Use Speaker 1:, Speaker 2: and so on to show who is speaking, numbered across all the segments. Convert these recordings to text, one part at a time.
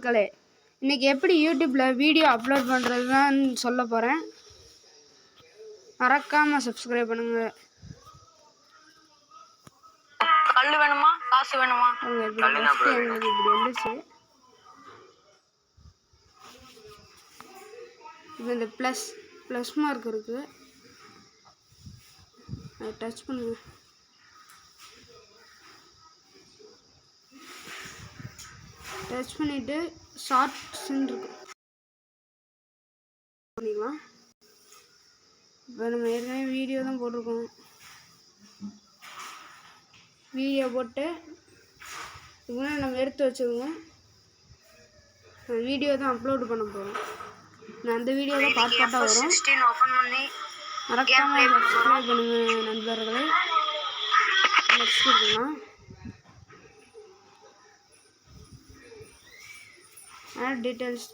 Speaker 1: மக்களே, இன்றைக்கி எப்படி யூடியூப்பில் வீடியோ அப்லோட் பண்ணுறது தான் சொல்ல போகிறேன். மறக்காமல் சப்ஸ்கிரைப் பண்ணுங்கள்.
Speaker 2: கல் வேணுமா காசு வேணுமா?
Speaker 1: எங்களுக்கு இப்படி வந்துச்சு. இப்போ இந்த ப்ளஸ் மார்க் இருக்குது, அதை டச் பண்ணுங்க. டச் பண்ணிவிட்டு ஷார்ட்ஸ்ன்னு இருக்கு பண்ணிக்கலாம். இப்போ நம்ம ஏற்கனவே வீடியோ தான் போட்டிருக்கோம். வீடியோ போட்டு இதுக்கு நம்ம எடுத்து வச்சுக்கோங்க. வீடியோ தான் அப்லோடு பண்ண போகிறோம். நான் அந்த வீடியோ தான் பார்ட்டாக வரும். மறக்காமல் சப்ஸ்கிரைப் பண்ணுங்கள் நண்பர்களே. நெக்ஸ்ட் இருக்கலாம் add details,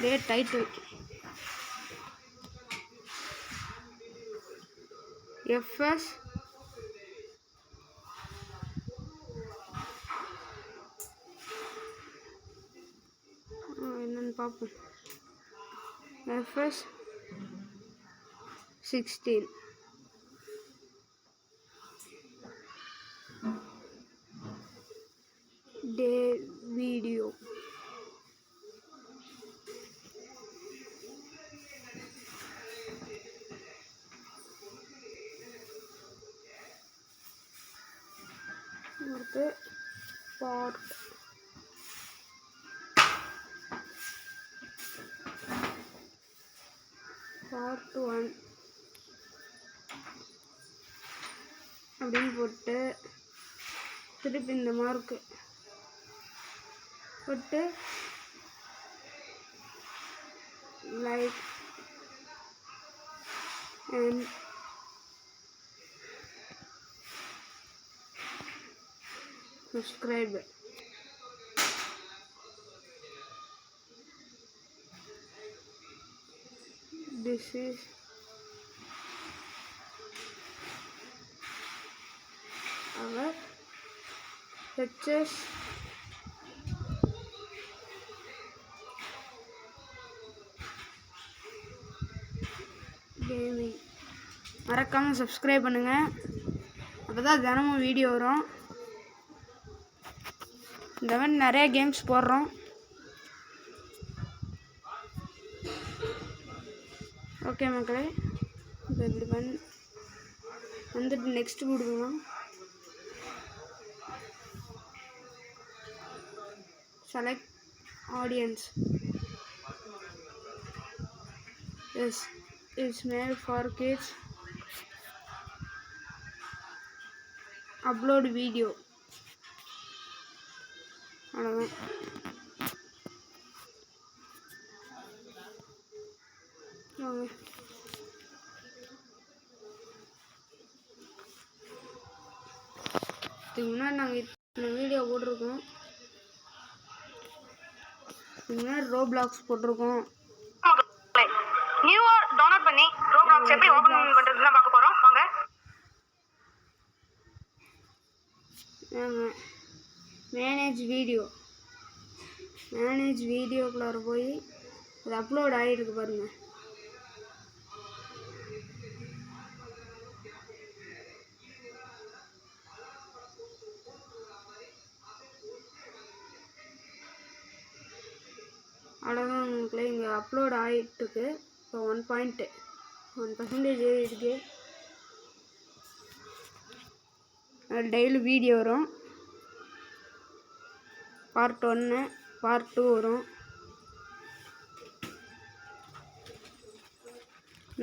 Speaker 1: date, title, FS என்னன்னு பார்ப்போம். FS 16 day video. அடுத்து பார்ட் பார்ட் 1 அப்படின்னு போட்டு திருப்பி இந்த மார்க்கு போட்டு like and subscribe. This is our HS gaming. மறக்காமல் சப்ஸ்கிரைப் பண்ணுங்கள், அப்போ தான் தினமும் வீடியோ வரும். இந்த மாதிரி நிறைய கேம்ஸ் போடுறோம். ஓகே மக்களே, இப்போ இப்படி வந்துட்டு நெக்ஸ்ட் கொடுக்கலாம். Select audience. Yes, it's made for kids. Upload video. அவ்வளோதான். இதுக்கு முன்னாடி நாங்கள் இத்தனை வீடியோ போட்டிருக்கோம். இதுக்கு முன்னாடி ரோப்ளாக்ஸ் போட்டிருக்கோம்.
Speaker 2: நியூவா டவுன்லோட் பண்ணி ரோப்ளாக்ஸ் எப்படி ஓபன் பண்றதுன்னு பார்க்க போறோம். வாங்க.
Speaker 1: மேனேஜ் வீடியோக்குள்ளார போய் அது அப்லோட் ஆகிருக்கு பாருங்க. அவ்வளோதான் உங்களுக்குள்ள இங்கே அப்லோட் ஆகிட்டுருக்கு. இப்போ 1% இருக்குது. டெய்லி வீடியோ வரும். பார்ட் 1, பார்ட் 2 வரும்.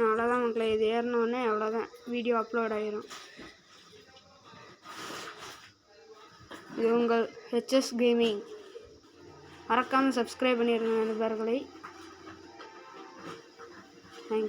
Speaker 1: அவ்வளோதான் மக்களே, இது ஏறினோடனே அவ்வளோதான் வீடியோ அப்லோட் ஆகிரும். இது உங்கள் ஹெச்எஸ் கேமிங். மறக்காமல் சப்ஸ்கிரைப் பண்ணிடுங்க நண்பர்களை. தேங்க்யூ.